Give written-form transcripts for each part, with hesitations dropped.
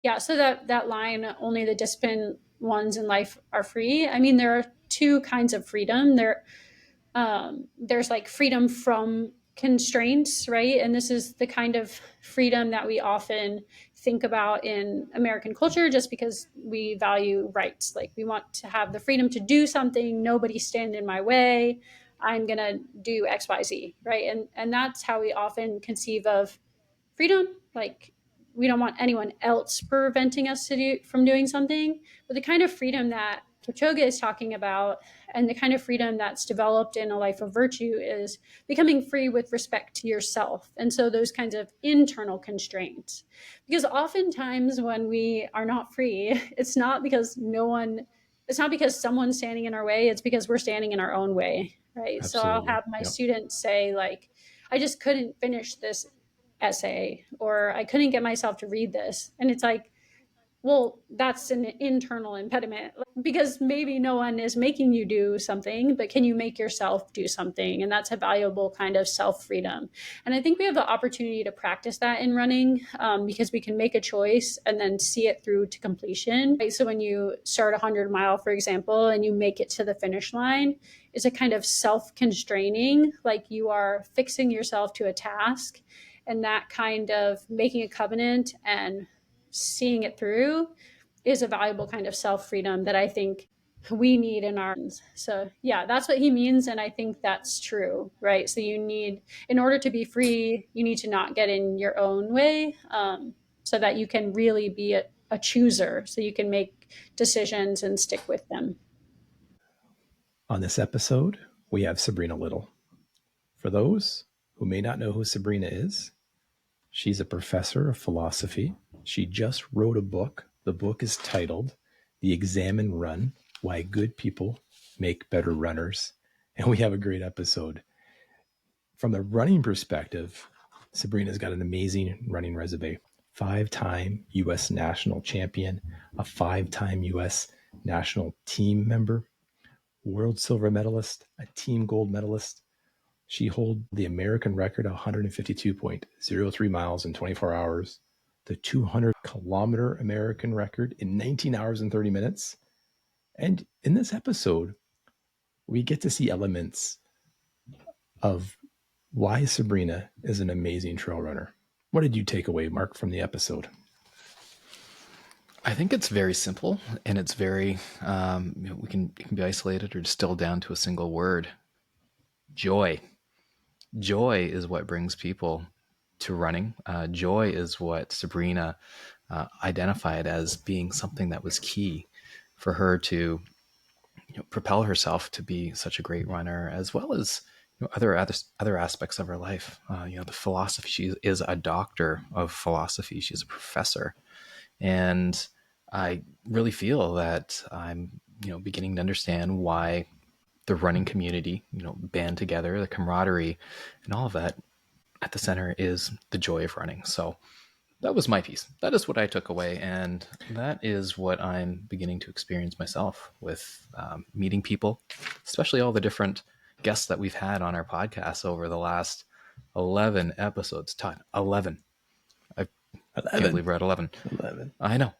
Yeah, so that line, only the disciplined ones in life are free. I mean, there are two kinds of freedom. There's like freedom from constraints, right? And this is the kind of freedom that we often think about in American culture, just because we value rights. Like, we want to have the freedom to do something, nobody stand in my way. I'm gonna do XYZ, right? And that's how we often conceive of freedom. Like, we don't want anyone else preventing us from doing something. But the kind of freedom that Kipchoge is talking about, and the kind of freedom that's developed in a life of virtue, is becoming free with respect to yourself. And so those kinds of internal constraints, because oftentimes when we are not free, it's not because someone's standing in our way, it's because we're standing in our own way, right? Absolutely. So I'll have my students say, like, I just couldn't finish this essay, or I couldn't get myself to read this. And it's like, well, that's an internal impediment, because maybe no one is making you do something, but can you make yourself do something? And that's a valuable kind of self-freedom. And I think we have the opportunity to practice that in running, because we can make a choice and then see it through to completion. Right? So when you start 100-mile, for example, and you make it to the finish line, it's a kind of self-constraining, like you are fixing yourself to a task. And that kind of making a covenant and seeing it through is a valuable kind of self-freedom that I think we need in our. So yeah, that's what he means. And I think that's true, right? So in order to be free, you need to not get in your own way, so that you can really be a chooser, so you can make decisions and stick with them. On this episode, we have Sabrina Little. For those who may not know who Sabrina is, she's a professor of philosophy. She just wrote a book. The book is titled The Examine Run: Why Good People Make Better Runners. And we have a great episode. From the running perspective, Sabrina's got an amazing running resume. 5-time U.S. national champion, a 5-time U.S. national team member, world silver medalist, a team gold medalist. She holds the American record of 152.03 miles in 24 hours, the 200-kilometer American record in 19 hours and 30 minutes. And in this episode, we get to see elements of why Sabrina is an amazing trail runner. What did you take away, Mark, from the episode? I think it's very simple, and it's very, it can be isolated or distilled down to a single word: joy. Joy is what brings people to running. Joy is what Sabrina identified as being something that was key for her to propel herself to be such a great runner, as well as other aspects of her life. The philosophy. She is a doctor of philosophy. She's a professor, and I really feel that I'm beginning to understand why the running community band together, the camaraderie, and all of that. At the center is the joy of running. So that was my piece. That is what I took away, and that is what I'm beginning to experience myself with meeting people, especially all the different guests that we've had on our podcast over the last 11 episodes. Todd, 11. I can't believe we're at 11. 11. I know.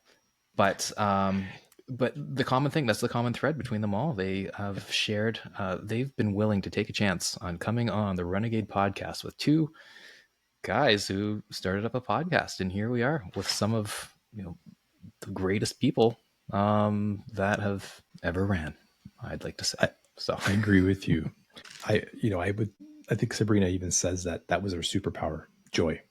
But the common thing, that's the common thread between them all. They have shared, they've been willing to take a chance on coming on the Runegade Podcast with two guys who started up a podcast. And here we are with some of the greatest people that have ever ran, I'd like to say. So I agree with you. I think Sabrina even says that was her superpower, joy.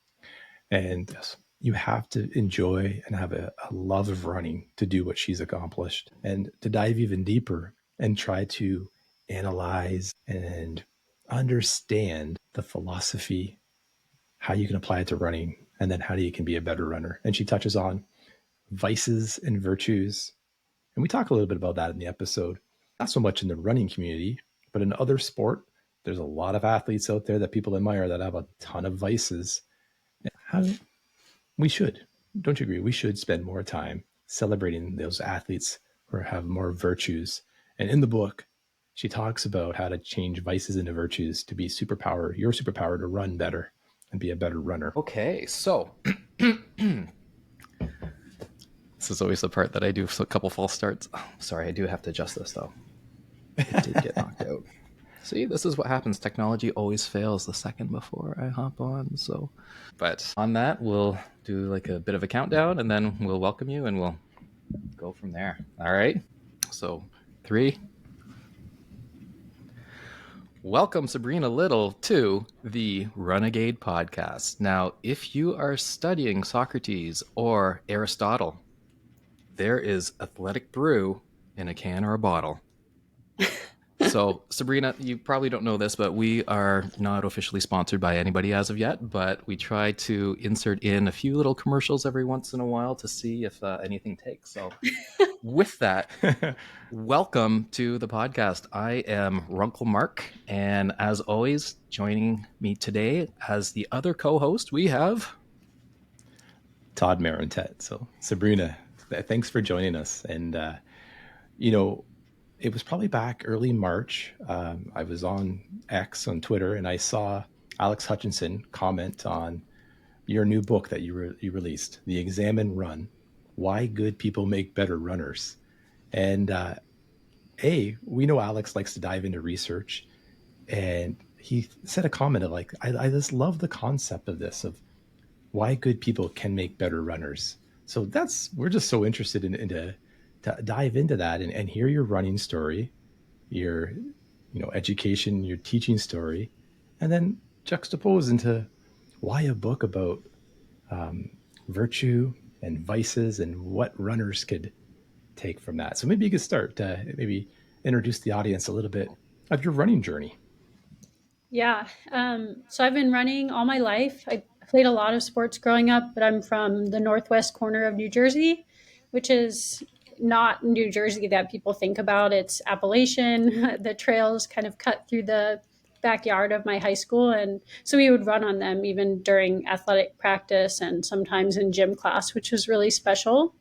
And yes, you have to enjoy and have a love of running to do what she's accomplished, and to dive even deeper and try to analyze and understand the philosophy, how you can apply it to running, and then how you can be a better runner. And she touches on vices and virtues. And we talk a little bit about that in the episode, not so much in the running community, but in other sport. There's a lot of athletes out there that people admire that have a ton of vices. We should, don't you agree? We should spend more time celebrating those athletes who have more virtues. And in the book, she talks about how to change vices into virtues to be your superpower to run better and be a better runner. Okay, so This is always the part that I do a couple false starts. Oh, sorry, I do have to adjust this though. It did get knocked out. See, this is what happens. Technology always fails the second before I hop on. So, but on that, we'll do like a bit of a countdown and then we'll welcome you and we'll go from there. All right. So 3. Welcome, Sabrina Little, to the Runegade Podcast. Now, if you are studying Socrates or Aristotle, there is athletic brew in a can or a bottle. So, Sabrina, you probably don't know this, but we are not officially sponsored by anybody as of yet, but we try to insert in a few little commercials every once in a while to see if anything takes. So with that, welcome to the podcast. I am Runkle Mark, and as always, joining me today as the other co-host, we have Todd Marentette. So Sabrina, thanks for joining us. And, it was probably back early March. I was on X on Twitter and I saw Alex Hutchinson comment on your new book that you released, The Examine Run, Why Good People Make Better Runners. And we know Alex likes to dive into research, and he said a comment of like, I just love the concept of this, of why good people can make better runners. So we're just so interested to dive into that and hear your running story, your education, your teaching story, and then juxtapose into why a book about virtue and vices and what runners could take from that. So maybe you could start maybe introduce the audience a little bit of your running journey. Yeah. So I've been running all my life. I played a lot of sports growing up, but I'm from the northwest corner of New Jersey, which is not New Jersey that people think about. It's Appalachian. The trails kind of cut through the backyard of my high school. And so we would run on them even during athletic practice and sometimes in gym class, which was really special.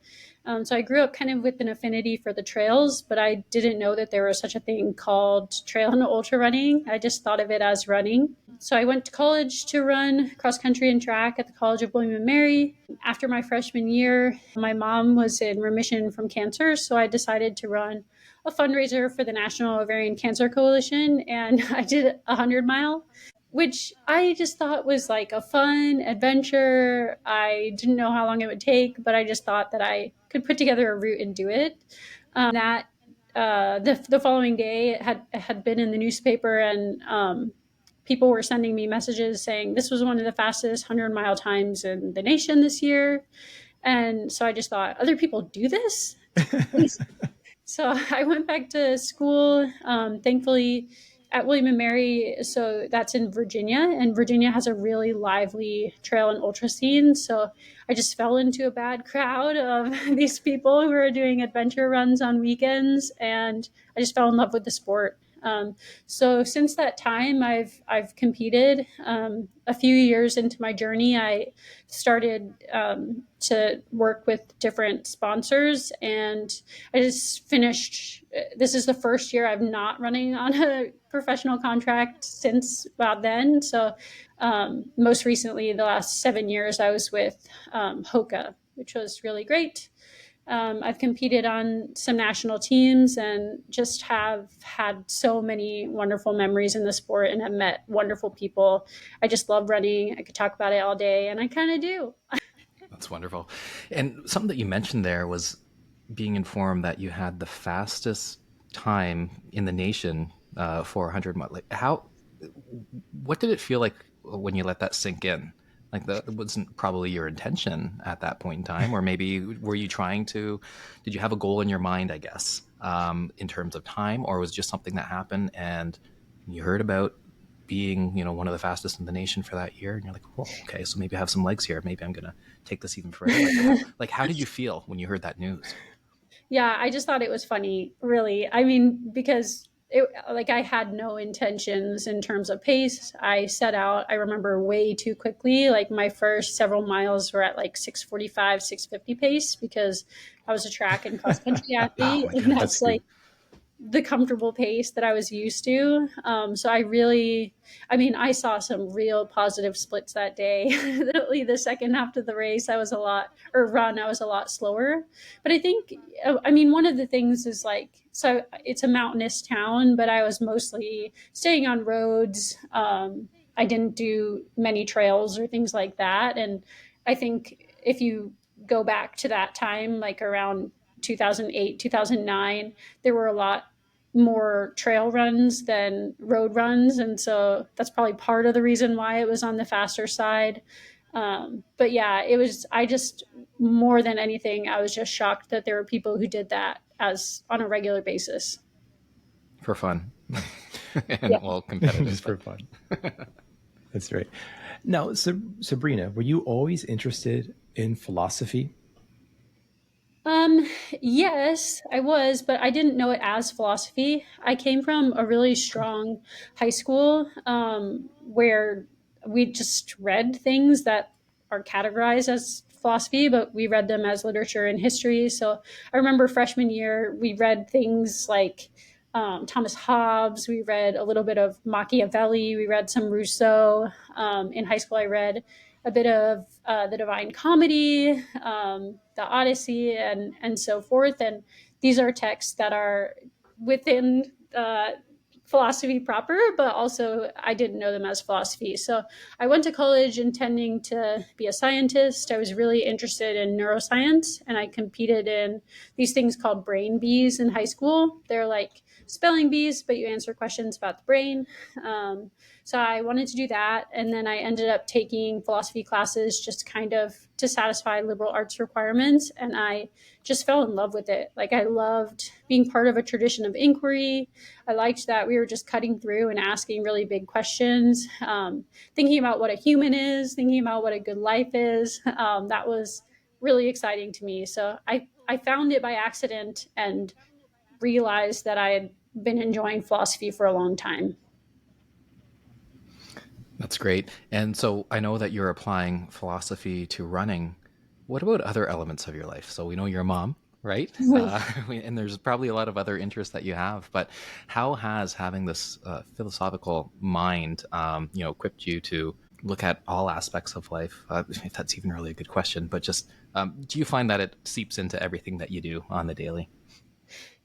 So I grew up kind of with an affinity for the trails, but I didn't know that there was such a thing called trail and ultra running. I just thought of it as running. So I went to college to run cross country and track at the College of William and Mary. After my freshman year, my mom was in remission from cancer, so I decided to run a fundraiser for the National Ovarian Cancer Coalition, and I did a 100-mile, which I just thought was like a fun adventure. I didn't know how long it would take, but I just thought that I could put together a route and do it. The following day, it had been in the newspaper, and people were sending me messages saying this was one of the fastest 100-mile times in the nation this year. And so I just thought, other people do this? So I went back to school, thankfully, at William and Mary. So that's in Virginia, and Virginia has a really lively trail and ultra scene. So I just fell into a bad crowd of these people who were doing adventure runs on weekends, and I just fell in love with the sport. So since that time, I've competed. A few years into my journey, I started to work with different sponsors, and I just finished. This is the first year I'm not running on a professional contract since about then. So most recently, the last 7 years, I was with Hoka, which was really great. I've competed on some national teams and just have had so many wonderful memories in the sport and have met wonderful people. I just love running. I could talk about it all day, and I kind of do. That's wonderful. And something that you mentioned there was being informed that you had the fastest time in the nation for 100 miles. Like what did it feel like when you let that sink in? Like that wasn't probably your intention at that point in time, or maybe were you did you have a goal in your mind, I guess, in terms of time, or was it just something that happened and you heard about being, one of the fastest in the nation for that year, and you're like, oh, okay, so maybe I have some legs here. Maybe I'm going to take this even further. How did you feel when you heard that news? Yeah, I just thought it was funny, really. I mean, because I had no intentions in terms of pace. I set out, I remember, way too quickly. Like my first several miles were at like 6:45, 6:50 pace because I was a track and cross country athlete. Oh my And God, that's like, the comfortable pace that I was used to. So I saw some real positive splits that day. Literally the second half of the race, I was a lot slower. But I think, one of the things is so it's a mountainous town, but I was mostly staying on roads. I didn't do many trails or things like that. And I think if you go back to that time, like around 2008, 2009, there were a lot more trail runs than road runs. And so that's probably part of the reason why it was on the faster side. But yeah, more than anything, I was just shocked that there were people who did that as on a regular basis. For fun. Yeah. Competitive. Just for fun. That's right. Now, Sabrina, were you always interested in philosophy? Yes, I was, but I didn't know it as philosophy. I came from a really strong high school, where we just read things that are categorized as philosophy, but we read them as literature and history. So I remember freshman year, we read things like Thomas Hobbes. We read a little bit of Machiavelli. We read some Rousseau. In high school, I read a bit of the Divine Comedy, the Odyssey, and so forth. And these are texts that are within philosophy proper, but also I didn't know them as philosophy. So I went to college intending to be a scientist. I was really interested in neuroscience, and I competed in these things called brain bees in high school. They're like spelling bees, but you answer questions about the brain. So I wanted to do that. And then I ended up taking philosophy classes just kind of to satisfy liberal arts requirements. And I just fell in love with it. Like, I loved being part of a tradition of inquiry. I liked that we were just cutting through and asking really big questions, thinking about what a human is, thinking about what a good life is. That was really exciting to me. So I found it by accident and realized that I had been enjoying philosophy for a long time. That's great. And so I know that you're applying philosophy to running. What about other elements of your life? So we know you're a mom, right? And there's probably a lot of other interests that you have, but how has having this philosophical mind, equipped you to look at all aspects of life? If that's even really a good question, but just, do you find that it seeps into everything that you do on the daily?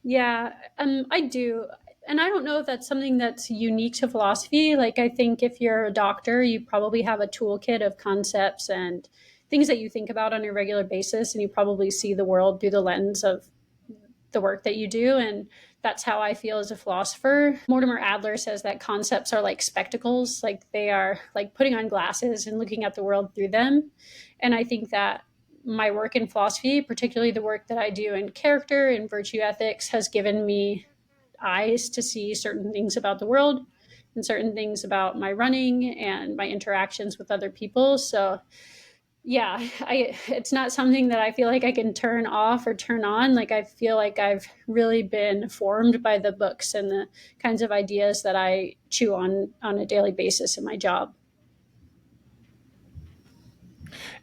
Yeah, I do. And I don't know if that's something that's unique to philosophy. Like, I think if you're a doctor, you probably have a toolkit of concepts and things that you think about on a regular basis, and you probably see the world through the lens of the work that you do. And that's how I feel as a philosopher. Mortimer Adler says that concepts are like spectacles, like they are like putting on glasses and looking at the world through them. And I think that my work in philosophy, particularly the work that I do in character and virtue ethics, has given me eyes to see certain things about the world and certain things about my running and my interactions with other people. So yeah, it's not something that I feel like I can turn off or turn on. Like, I feel like I've really been formed by the books and the kinds of ideas that I chew on a daily basis in my job.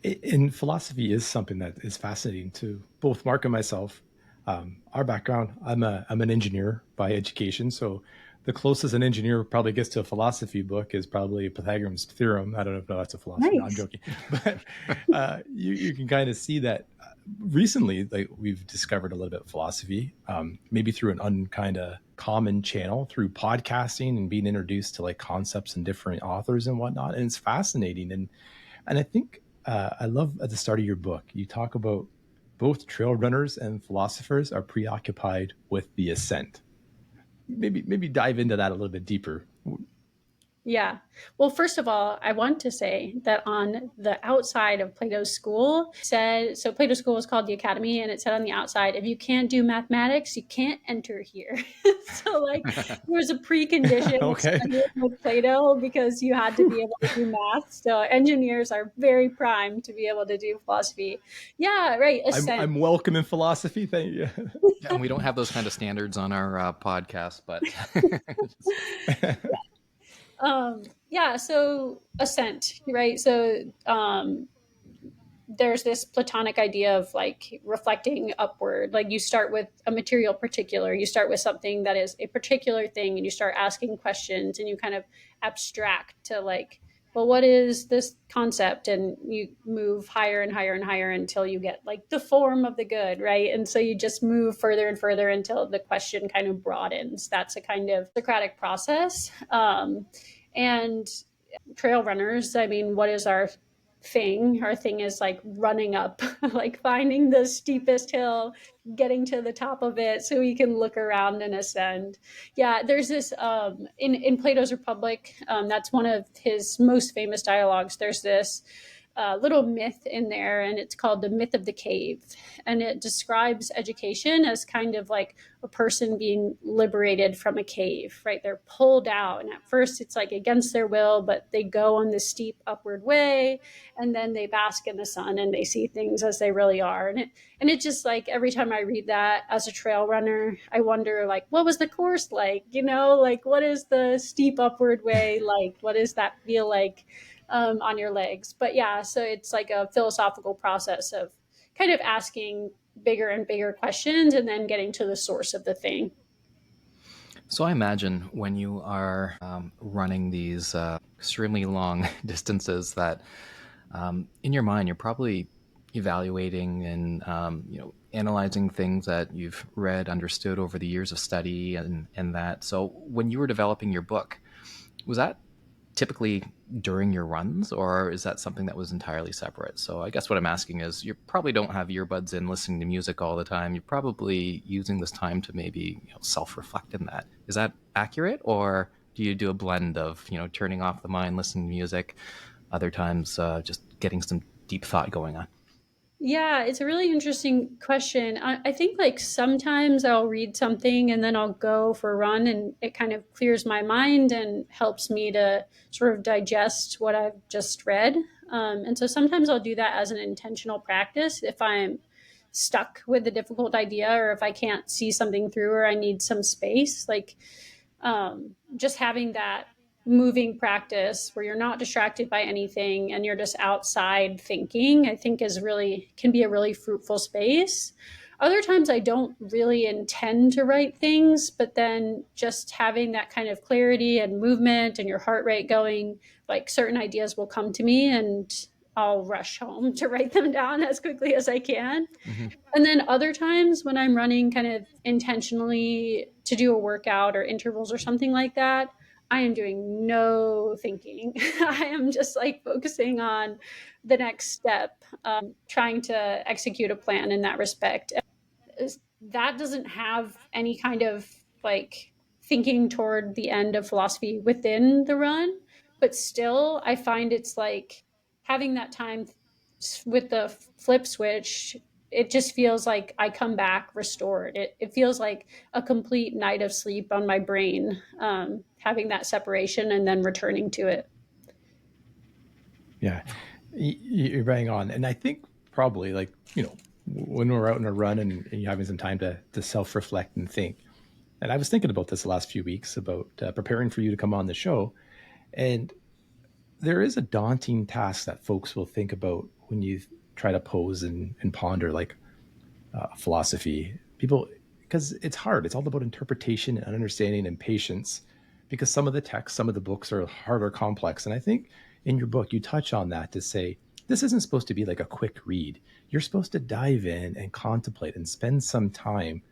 And philosophy is something that is fascinating to both Mark and myself. Our background, I'm an engineer by education, so the closest an engineer probably gets to a philosophy book is probably Pythagorean's theorem. I don't know if that's a philosophy. No, I'm joking. But you can kind of see that recently, like, we've discovered a little bit of philosophy, maybe through an unkind of common channel, through podcasting and being introduced to like concepts and different authors and whatnot. And it's fascinating. And I think I love at the start of your book, you talk about both trail runners and philosophers are preoccupied with the ascent. Maybe dive into that a little bit deeper. Yeah. Well, first of all, I want to say that on the outside of Plato's school so Plato's school was called the Academy, and it said on the outside, if you can't do mathematics, you can't enter here. So like, there was a precondition of studying with Plato because you had to be able to do math. So engineers are very primed to be able to do philosophy. Yeah, right. Ascent. I'm welcome in philosophy. Thank you. Yeah, and we don't have those kind of standards on our podcast, but yeah, so ascent, right? So there's this Platonic idea of like reflecting upward. Like you start with a material particular, you start with something that is a particular thing, and you start asking questions, and you kind of abstract to like, well, what is this concept? And you move higher and higher and higher until you get like the form of the good, right? And so you just move further and further until the question kind of broadens. That's a kind of Socratic process. And trail runners, I mean, what is our thing? Our thing is like running up, like finding the steepest hill, getting to the top of it so we can look around and ascend. Yeah, there's this in Plato's Republic, that's one of his most famous dialogues. There's this little myth in there, and it's called the myth of the cave. And it describes education as kind of like a person being liberated from a cave, right? They're pulled out, and at first it's like against their will, but they go on this steep upward way, and then they bask in the sun and they see things as they really are. And it just like every time I read that as a trail runner, I wonder like, what was the course like? Like what is the steep upward way like? What does that feel like on your legs? But yeah, so it's like a philosophical process of kind of asking bigger and bigger questions and then getting to the source of the thing. So I imagine when you are running these extremely long distances that in your mind you're probably evaluating and analyzing things that you've read, understood over the years of study and that. So when you were developing your book, was that typically during your runs, or is that something that was entirely separate? So I guess what I'm asking is, you probably don't have earbuds in listening to music all the time. You're probably using this time to maybe self-reflect in that. Is that accurate, or do you do a blend of turning off the mind, listening to music, other times just getting some deep thought going on? Yeah, it's a really interesting question. I think like sometimes I'll read something and then I'll go for a run, and it kind of clears my mind and helps me to sort of digest what I've just read. And so sometimes I'll do that as an intentional practice if I'm stuck with a difficult idea, or if I can't see something through, or I need some space. Like just having that moving practice where you're not distracted by anything and you're just outside thinking, I think can be a really fruitful space. Other times I don't really intend to write things, but then just having that kind of clarity and movement and your heart rate going, like certain ideas will come to me and I'll rush home to write them down as quickly as I can. Mm-hmm. And then other times when I'm running kind of intentionally to do a workout or intervals or something like that, I am doing no thinking. I am just like focusing on the next step, trying to execute a plan in that respect. That doesn't have any kind of like thinking toward the end of philosophy within the run, but still I find it's like having that time with the flip switch. It just feels like I come back restored. It feels like a complete night of sleep on my brain, having that separation and then returning to it. Yeah, you're bang on. And I think probably like, when we're out on a run and you're having some time to self-reflect and think. And I was thinking about this the last few weeks about preparing for you to come on the show. And there is a daunting task that folks will think about when you try to pose and ponder like philosophy. People, because it's hard. It's all about interpretation and understanding and patience, because some of the texts, some of the books are harder, complex. And I think in your book, you touch on that to say, this isn't supposed to be like a quick read. You're supposed to dive in and contemplate and spend some time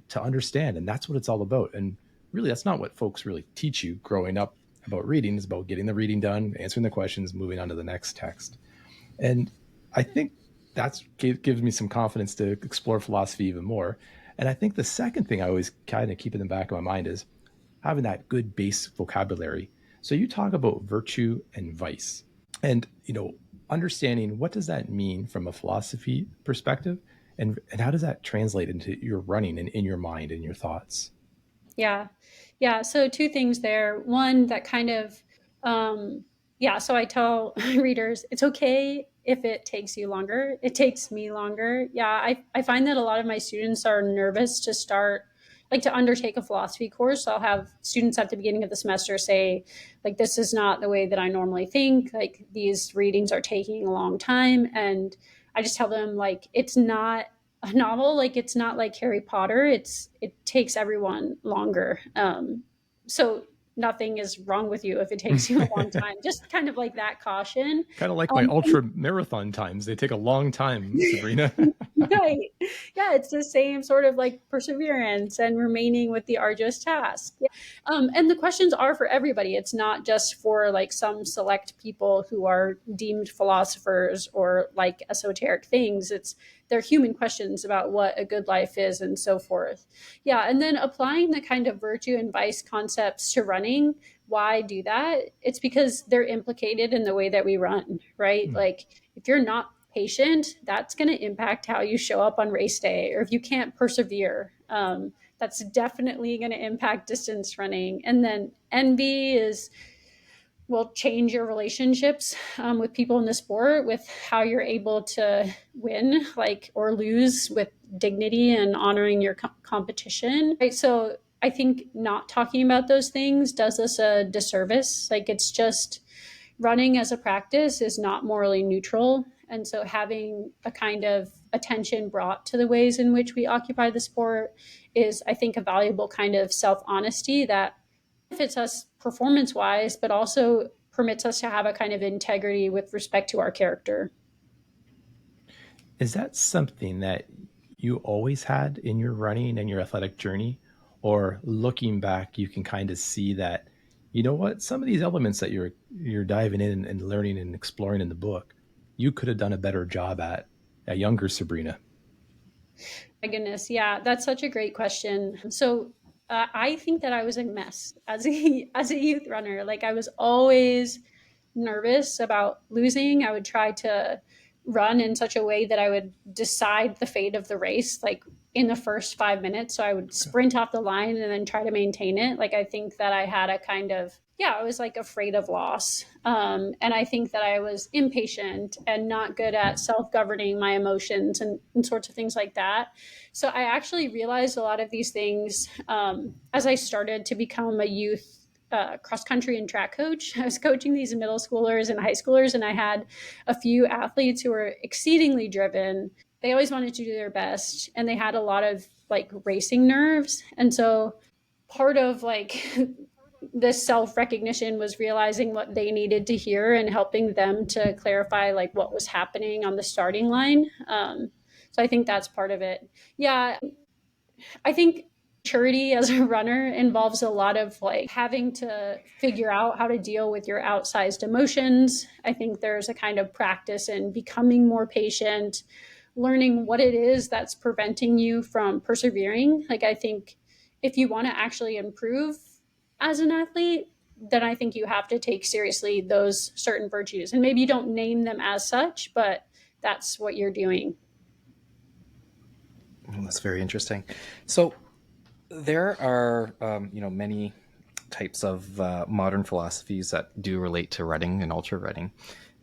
to understand. And that's what it's all about. And really, that's not what folks really teach you growing up about reading. It's about getting the reading done, answering the questions, moving on to the next text. And I think that gives me some confidence to explore philosophy even more. And I think the second thing I always kind of keep in the back of my mind is having that good base vocabulary. So you talk about virtue and vice, and understanding what does that mean from a philosophy perspective, and how does that translate into your running and in your mind and your thoughts? Yeah. Yeah. So two things there. One, that kind of, yeah. So I tell readers, it's okay if it takes you longer. It takes me longer. Yeah. I find that a lot of my students are nervous to start, like to undertake a philosophy course. I'll have students at the beginning of the semester say, like, this is not the way that I normally think. Like, these readings are taking a long time. And I just tell them like, it's not a novel. Like it's not like Harry Potter. It takes everyone longer. So nothing is wrong with you if it takes you a long time. Just kind of like that caution. Kind of like my ultra marathon times. They take a long time, Sabrina. Right. Yeah, it's the same sort of like perseverance and remaining with the arduous task. Yeah. And the questions are for everybody. It's not just for like some select people who are deemed philosophers or like esoteric things. They're human questions about what a good life is and so forth. Yeah. And then applying the kind of virtue and vice concepts to running. Why do that? It's because they're implicated in the way that we run, right? Like if you're not patient, that's going to impact how you show up on race day. Or if you can't persevere, that's definitely going to impact distance running. And then envy will change your relationships with people in the sport, with how you're able to win like or lose with dignity and honoring your competition. Right. So I think not talking about those things does us a disservice. Like it's just running as a practice is not morally neutral. And so having a kind of attention brought to the ways in which we occupy the sport is, I think, a valuable kind of self-honesty that benefits us performance-wise, but also permits us to have a kind of integrity with respect to our character. Is that something that you always had in your running and your athletic journey? Or looking back, you can kind of see that, you know what, some of these elements that you're diving in and learning and exploring in the book, you could have done a better job at a younger Sabrina? My goodness. Yeah, that's such a great question. So I think that I was a mess as as a youth runner. Like I was always nervous about losing. I would try to run in such a way that I would decide the fate of the race, like in the first 5 minutes. So I would sprint off the line and then try to maintain it. Like I think that I had a kind of, I was like afraid of loss. And I think that I was impatient and not good at self-governing my emotions and sorts of things like that. So I actually realized a lot of these things as I started to become a youth cross country and track coach. I was coaching these middle schoolers and high schoolers, and I had a few athletes who were exceedingly driven. They always wanted to do their best, and they had a lot of like racing nerves. And so part of like this self-recognition was realizing what they needed to hear and helping them to clarify like what was happening on the starting line. So I think that's part of it. Yeah, I think maturity as a runner involves a lot of like having to figure out how to deal with your outsized emotions. I think there's a kind of practice in becoming more patient, learning what it is that's preventing you from persevering. Like I think if you want to actually improve as an athlete, then I think you have to take seriously those certain virtues. And maybe you don't name them as such, but that's what you're doing. That's very interesting. So there are, many types of modern philosophies that do relate to running and ultra running.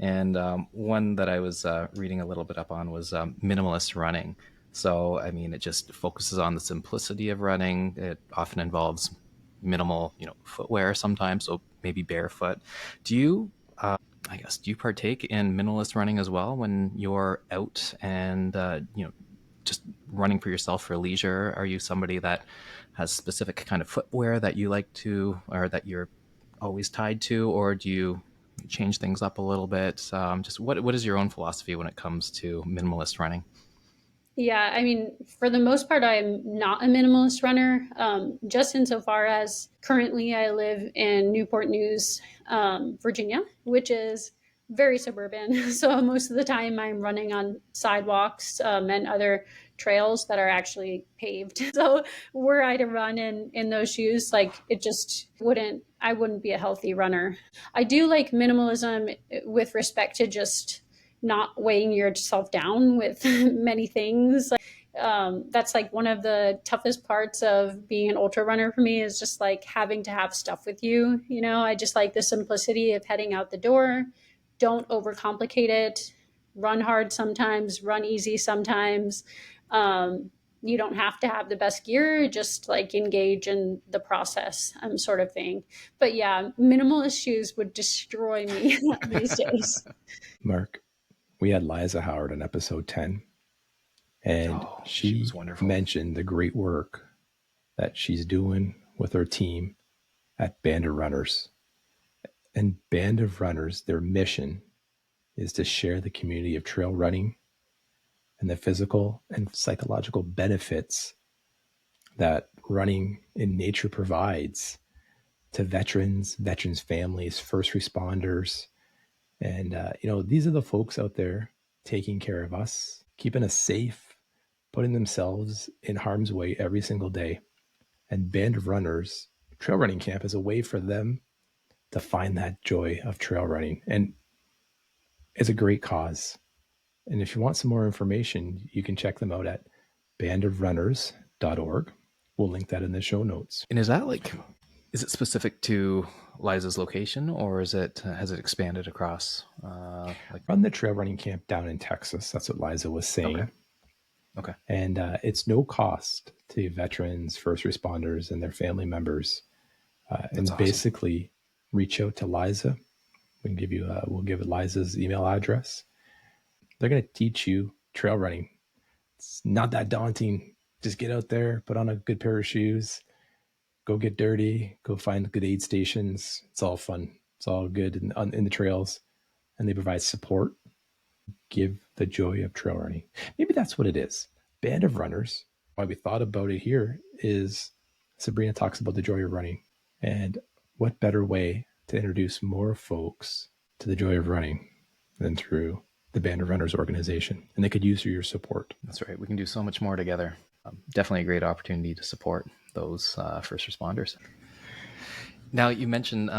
And one that I was reading a little bit up on was minimalist running. So, I mean, it just focuses on the simplicity of running. It often involves minimal, footwear sometimes, so maybe barefoot. Do you, do you partake in minimalist running as well when you're out and, just running for yourself for leisure? Are you somebody that has specific kind of footwear that you like to, or that you're always tied to, or do you change things up a little bit? Just what is your own philosophy when it comes to minimalist running? Yeah, I mean, for the most part, I'm not a minimalist runner. Just insofar as currently I live in Newport News, Virginia, which is very suburban. So most of the time I'm running on sidewalks and other trails that are actually paved. So were I to run in those shoes, like it just I wouldn't be a healthy runner. I do like minimalism with respect to just not weighing yourself down with many things. That's like one of the toughest parts of being an ultra runner for me is just like having to have stuff with you. I just like the simplicity of heading out the door. Don't overcomplicate it. Run hard sometimes, run easy sometimes. You don't have to have the best gear, just like engage in the process, sort of thing. But yeah, minimalist shoes would destroy me these days. Mark, we had Liza Howard in episode 10, and she was she wonderful. mentioned the great work that she's doing with her team at Band of Runners. And Band of Runners, their mission is to share the community of trail running and the physical and psychological benefits that running in nature provides to veterans, veterans' families, first responders. And, these are the folks out there taking care of us, keeping us safe, putting themselves in harm's way every single day. And Band of Runners trail running camp is a way for them to find that joy of trail running. And it's a great cause. And if you want some more information, you can check them out at bandofrunners.org. We'll link that in the show notes. And is it specific to Liza's location, or has it expanded across? Run the trail running camp down in Texas. That's what Liza was saying. Okay. And it's no cost to veterans, first responders, and their family members. And awesome. Basically, reach out to Liza. We'll give Liza's email address. They're going to teach you trail running. It's not that daunting. Just get out there, put on a good pair of shoes, go get dirty, go find good aid stations. It's all fun. It's all good in the trails. And they provide support. Give the joy of trail running. Maybe that's what it is. Band of Runners. Why we thought about it here is Sabrina talks about the joy of running. And what better way to introduce more folks to the joy of running than through the Band of Runners organization? And they could use your support. That's right. We can do so much more together. Definitely a great opportunity to support those first responders. Now, you mentioned,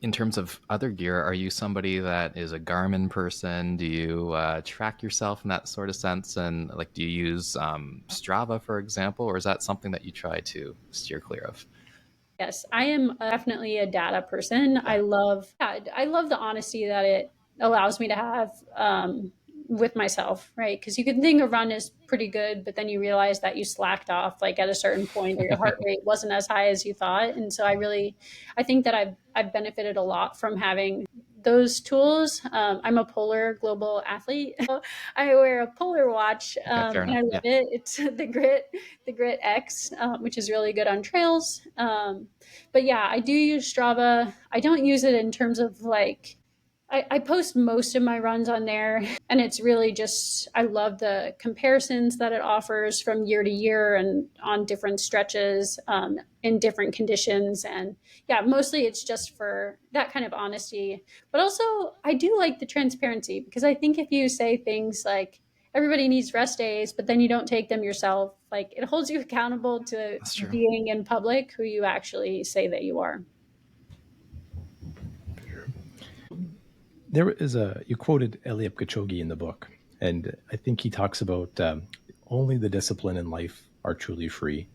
in terms of other gear, are you somebody that is a Garmin person? Do you track yourself in that sort of sense? And do you use Strava, for example, or is that something that you try to steer clear of? Yes, I am definitely a data person. I love the honesty that it allows me to have with myself, right? Because you can think a run is pretty good, but then you realize that you slacked off at a certain point, or your heart rate wasn't as high as you thought. And so I think that I've benefited a lot from having those tools. I'm a polar global athlete. I wear a polar watch, and I love it. It's the Grit X, which is really good on trails. But yeah, I do use Strava. I don't use it in terms of I post most of my runs on there, and it's really just, I love the comparisons that it offers from year to year and on different stretches in different conditions. And yeah, mostly it's just for that kind of honesty. But also, I do like the transparency, because I think if you say things like everybody needs rest days, but then you don't take them yourself, it holds you accountable to being in public who you actually say that you are. You quoted Eliab Kipchoge in the book, and I think he talks about only the discipline in life are truly free.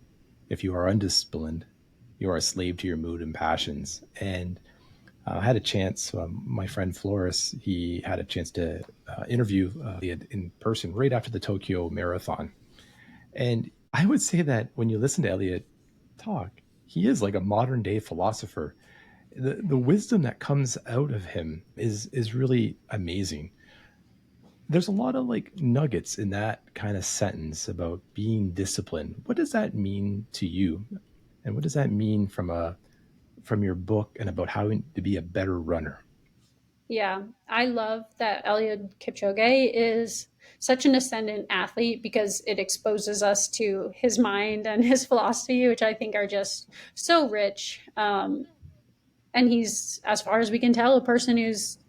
If you are undisciplined, you are a slave to your mood and passions. And I had a chance, my friend Floris, he had a chance to interview Eliab in person right after the Tokyo Marathon. And I would say that when you listen to Eliab talk, he is like a modern day philosopher. The wisdom that comes out of him is really amazing. There's a lot of nuggets in that kind of sentence about being disciplined. What does that mean to you? And what does that mean from your book and about how to be a better runner? Yeah, I love that Eliud Kipchoge is such an ascendant athlete, because it exposes us to his mind and his philosophy, which I think are just so rich. And he's, as far as we can tell, a person who's,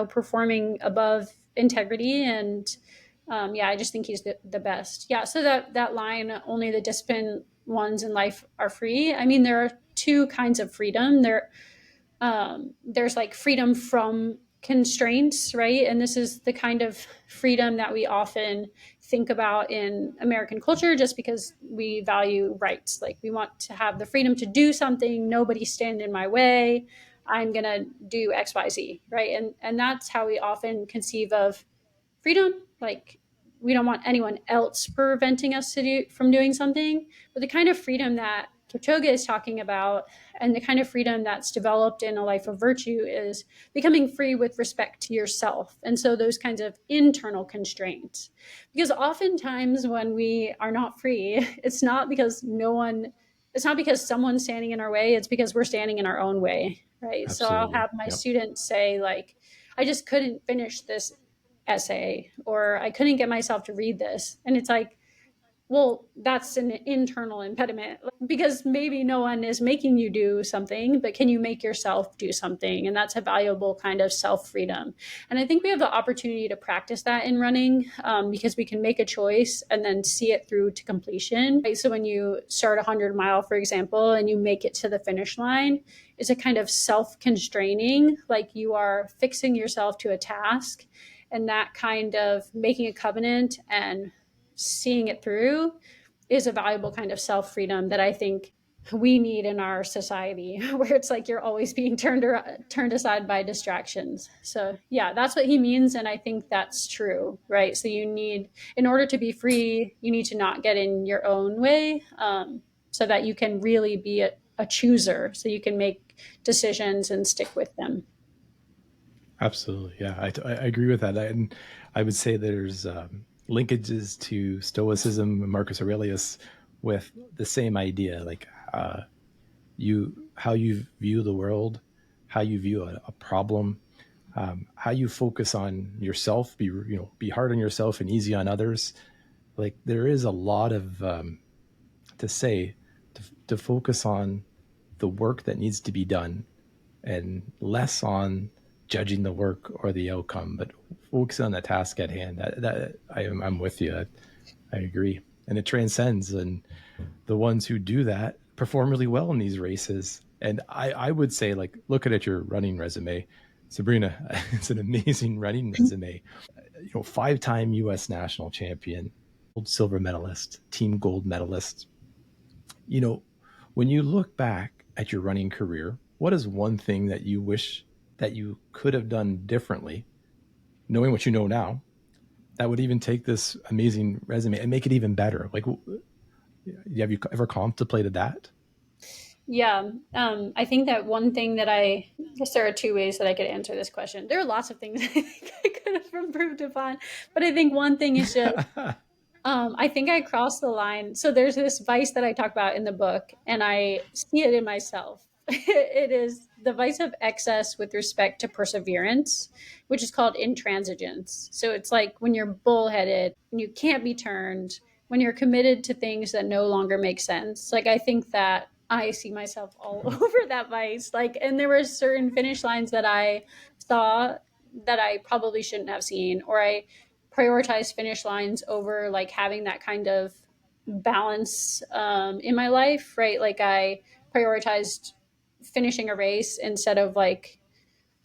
performing above integrity. And yeah, I just think he's the best. Yeah. So that line, only the disciplined ones in life are free. I mean, there are two kinds of freedom. There's freedom from constraints, right? And this is the kind of freedom that we often think about in American culture, just because we value rights. We want to have the freedom to do something, nobody stand in my way, I'm gonna do XYZ, right? And that's how we often conceive of freedom. We don't want anyone else preventing us from doing something. But the kind of freedom that Kipchoge is talking about, and the kind of freedom that's developed in a life of virtue is becoming free with respect to yourself. And so those kinds of internal constraints, because oftentimes when we are not free, it's not because someone's standing in our way, it's because we're standing in our own way, right? So I'll Absolutely. have my Yep. students say, like, I just couldn't finish this essay, or I couldn't get myself to read this. And it's like, well, that's an internal impediment, because maybe no one is making you do something, but can you make yourself do something? And that's a valuable kind of self freedom. And I think we have the opportunity to practice that in running, because we can make a choice and then see it through to completion. Right? So when you start a 100-mile, for example, and you make it to the finish line, it's a kind of self constraining, like you are fixing yourself to a task. And that kind of making a covenant and seeing it through is a valuable kind of self freedom that I think we need in our society, where it's like you're always being turned aside by distractions. So yeah, that's what he means, and I think that's true, right? So you need, in order to be free, you need to not get in your own way, so that you can really be a chooser, so you can make decisions and stick with them. Absolutely. Yeah, I agree with that. And I would say there's linkages to Stoicism and Marcus Aurelius with the same idea, like how you view the world, how you view a problem, how you focus on yourself, be hard on yourself and easy on others. Like there is a lot of to say to focus on the work that needs to be done and less on judging the work or the outcome, but focus on the task at hand. I'm with you. I agree, and it transcends. And the ones who do that perform really well in these races. And I would say, like, looking at your running resume, Sabrina, it's an amazing running resume. 5-time U.S. national champion, silver medalist, team gold medalist. When you look back at your running career, what is one thing that you wish that you could have done differently, knowing what you know now, that would even take this amazing resume and make it even better? Like, have you ever contemplated that? Yeah, I think that one thing that I guess there are two ways that I could answer this question. There are lots of things I think I could have improved upon, but I think one thing is just, I think I crossed the line. So there's this vice that I talk about in the book, and I see it in myself. It is the vice of excess with respect to perseverance, which is called intransigence. So it's like when you're bullheaded, when you can't be turned, when you're committed to things that no longer make sense. Like I think that I see myself all over that vice. Like, and there were certain finish lines that I saw that I probably shouldn't have seen, or I prioritize finish lines over like having that kind of balance in my life, right? Like I prioritized finishing a race instead of like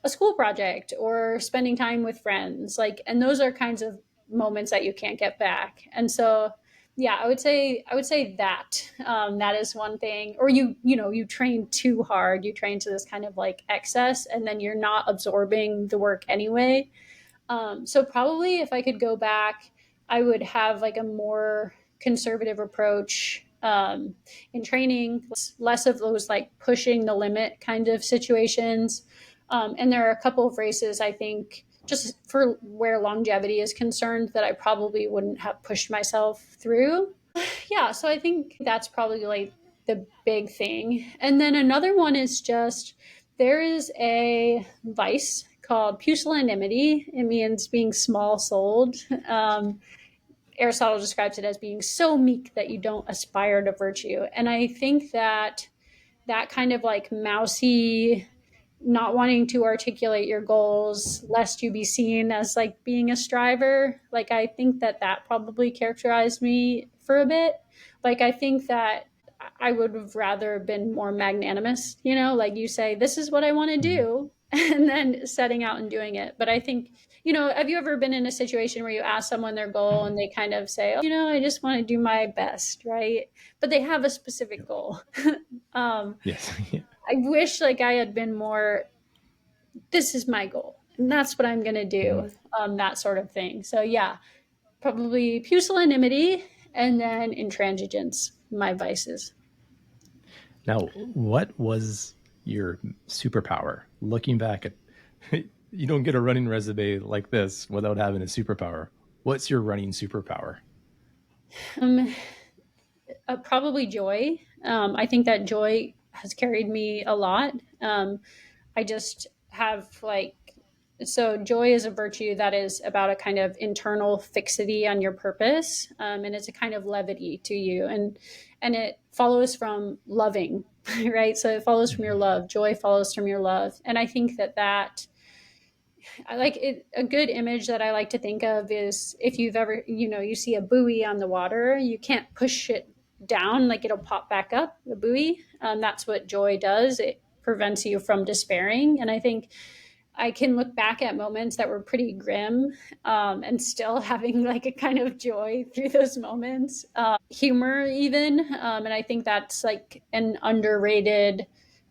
a school project or spending time with friends, like, and those are kinds of moments that you can't get back. And so yeah, I would say that that is one thing. Or you train too hard, you train to this kind of like excess, and then you're not absorbing the work anyway. So probably if I could go back, I would have like a more conservative approach in training, less of those like pushing the limit kind of situations. And there are a couple of races, I think, just for where longevity is concerned, that I probably wouldn't have pushed myself through. Yeah, so I think that's probably like the big thing. And then another one is just, there is a vice called pusillanimity. It means being small souled. Aristotle describes it as being so meek that you don't aspire to virtue. And I think that that kind of like mousy, not wanting to articulate your goals lest you be seen as like being a striver, like I think that that probably characterized me for a bit. Like I think that I would have rather been more magnanimous, like you say, this is what I want to Mhm. do, and then setting out and doing it. But I think, have you ever been in a situation where you ask someone their goal and they kind of say, oh, I just want to do my best, right? But they have a specific goal. um, Yes. I wish like I had been more, this is my goal and that's what I'm going to Mhm. do, that sort of thing. So yeah, probably pusillanimity and then intransigence, my vices. Now, what was your superpower? Looking back at, you don't get a running resume like this without having a superpower. What's your running superpower? Um, Probably joy. I think that joy has carried me a lot. I just have like, so joy is a virtue that is about a kind of internal fixity on your purpose, and it's a kind of levity to you, and it follows from loving, right? So it follows from your love. Joy follows from your love, and I think that I like it. A good image that I like to think of is if you've ever, you see a buoy on the water, you can't push it down, like it'll pop back up, the buoy. That's what joy does. It prevents you from despairing. And I think I can look back at moments that were pretty grim, and still having like a kind of joy through those moments. Humor, even. And I think that's like an underrated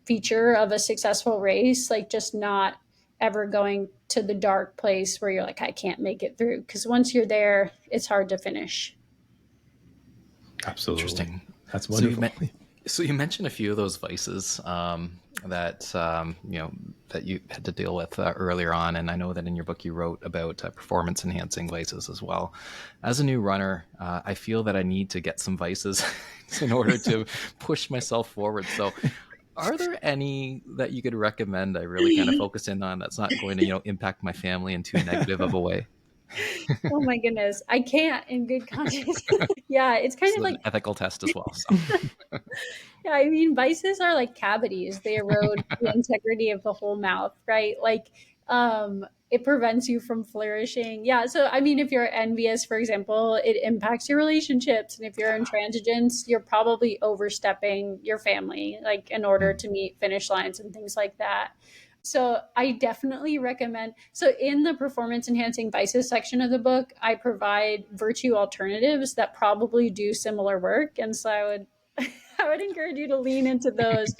feature of a successful race, like just not ever going to the dark place where you're like, I can't make it through. Because once you're there, it's hard to finish. Absolutely. Interesting. That's wonderful. So you mentioned a few of those vices that you had to deal with earlier on, and I know that in your book you wrote about performance enhancing vices as well. As a new runner, I feel that I need to get some vices in order to push myself forward. So, are there any that you could recommend I really kind of focus in on that's not going to impact my family in too negative of a way? Oh my goodness. I can't in good conscience. Yeah, it's kind It's of an like, ethical test as well. So. yeah, I mean, vices are like cavities. They erode the integrity of the whole mouth, right? Like, it prevents you from flourishing. Yeah. So, I mean, if you're envious, for example, it impacts your relationships. And if you're intransigence, you're probably overstepping your family, like in order to meet finish lines and things like that. So I definitely recommend. So in the performance enhancing vices section of the book, I provide virtue alternatives that probably do similar work. And so I would I would encourage you to lean into those.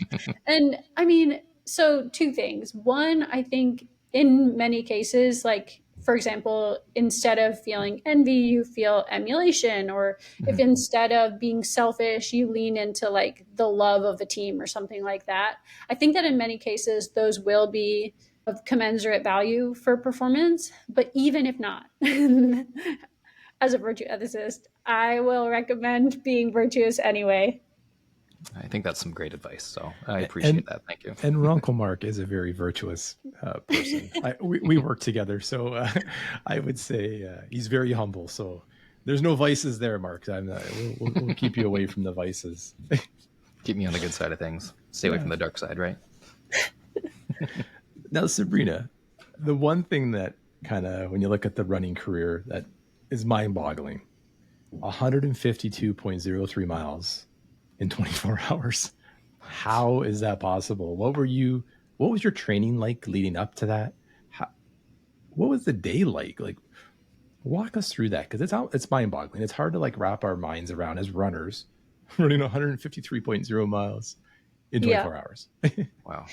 And I mean, so two things. One, I think in many cases, like for example, instead of feeling envy, you feel emulation, or if Mhm. instead of being selfish, you lean into like the love of a team or something like that. I think that in many cases, those will be of commensurate value for performance. But even if not, as a virtue ethicist, I will recommend being virtuous anyway. I think that's some great advice. So I And appreciate that. Thank you. and Uncle Mark is a very virtuous person. We work together, so I would say he's very humble. So there's no vices there, Mark. We'll keep you away from the vices. Keep me on the good side of things. Stay away Yeah. from the dark side, right? Now, Sabrina, the one thing that kind of, when you look at the running career, that is mind-boggling: 152.03 miles in 24 hours. How is that possible? What was your training like leading up to that? What was the day like? Like, walk us through that, because it's mind-boggling. It's hard to like wrap our minds around as runners running 153.0 miles in Yeah. 24 hours. Wow.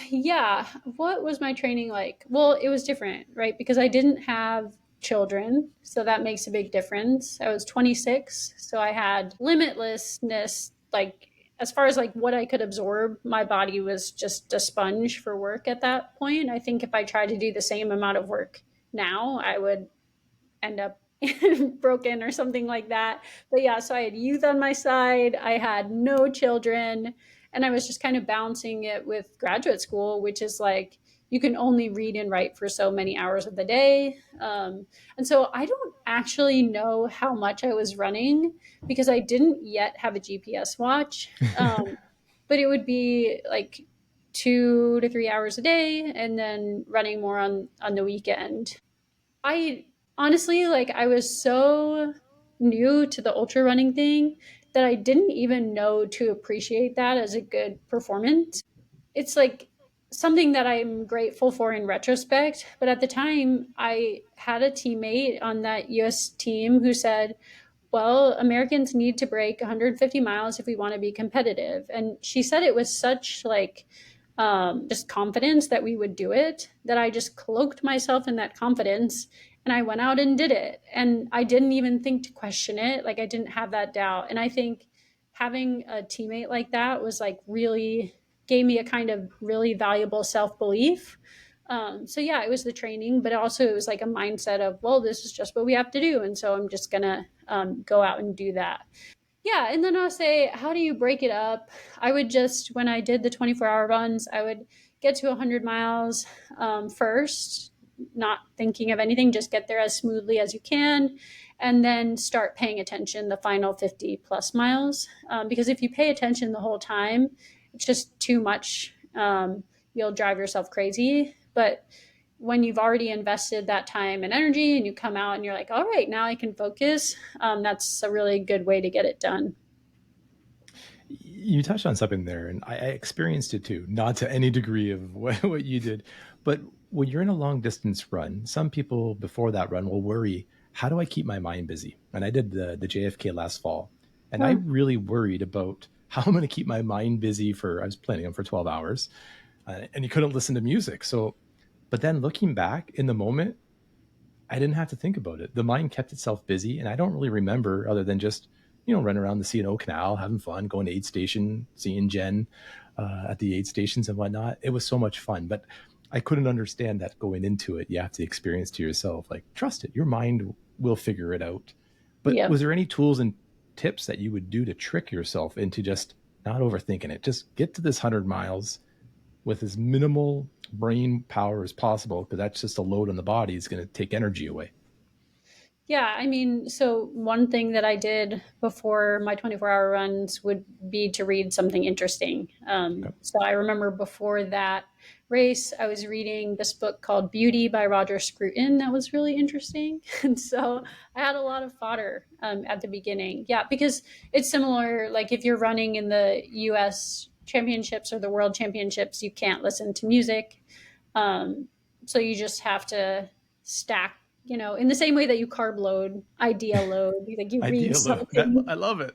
Yeah. What was my training like? Well, it was different, right? Because I didn't have children. So that makes a big difference. I was 26. So I had limitlessness, like as far as like what I could absorb, my body was just a sponge for work at that point. I think if I tried to do the same amount of work now, I would end up broken or something like that. But yeah, so I had youth on my side, I had no children, and I was just kind of balancing it with graduate school, which is like you can only read and write for so many hours of the day. And so I don't actually know how much I was running because I didn't yet have a GPS watch. But it would be like 2 to 3 hours a day and then running more on the weekend. I honestly, like, I was so new to the ultra running thing that I didn't even know to appreciate that as a good performance. It's like something that I'm grateful for in retrospect. But at the time, I had a teammate on that US team who said, well, Americans need to break 150 miles if we want to be competitive. And she said it with such like just confidence that we would do it that I just cloaked myself in that confidence and I went out and did it. And I didn't even think to question it. Like I didn't have that doubt. And I think having a teammate like that was like really gave me a kind of really valuable self-belief. So yeah, it was the training, but also it was like a mindset of, well, this is just what we have to do. And so I'm just going to go out and do that. Yeah, and then I'll say, how do you break it up? I would just, when I did the 24-hour runs, I would get to 100 miles first, not thinking of anything, just get there as smoothly as you can, and then start paying attention the final 50 plus miles. Because if you pay attention the whole time, it's just too much. You'll drive yourself crazy. But when you've already invested that time and energy and you come out and you're like, all right, now I can focus, that's a really good way to get it done. You touched on something there, and I experienced it too, not to any degree of what you did. But when you're in a long distance run, some people before that run will worry, how do I keep my mind busy? And I did the JFK last fall, and I really worried about how I'm going to keep my mind busy I was planning on for 12 hours, and you couldn't listen to music. So, but then looking back in the moment, I didn't have to think about it. The mind kept itself busy, and I don't really remember other than just running around the C&O Canal, having fun, going to aid station, seeing Jen at the aid stations and whatnot. It was so much fun, but I couldn't understand that going into it. You have to experience to yourself, like, trust it. Your mind will figure it out. But was there any tools and tips that you would do to trick yourself into just not overthinking it? Just get to this 100 miles with as minimal brain power as possible, because that's just a load on the body. It's going to take energy away. Yeah, I mean, so one thing that I did before my 24-hour runs would be to read something interesting. So I remember before that race, I was reading this book called Beauty by Roger Scruton that was really interesting. And so I had a lot of fodder at the beginning. Yeah, because it's similar, like if you're running in the US championships or the world championships, you can't listen to music. So you just have to stack, in the same way that you carb load, idea load, like you read something. I love it.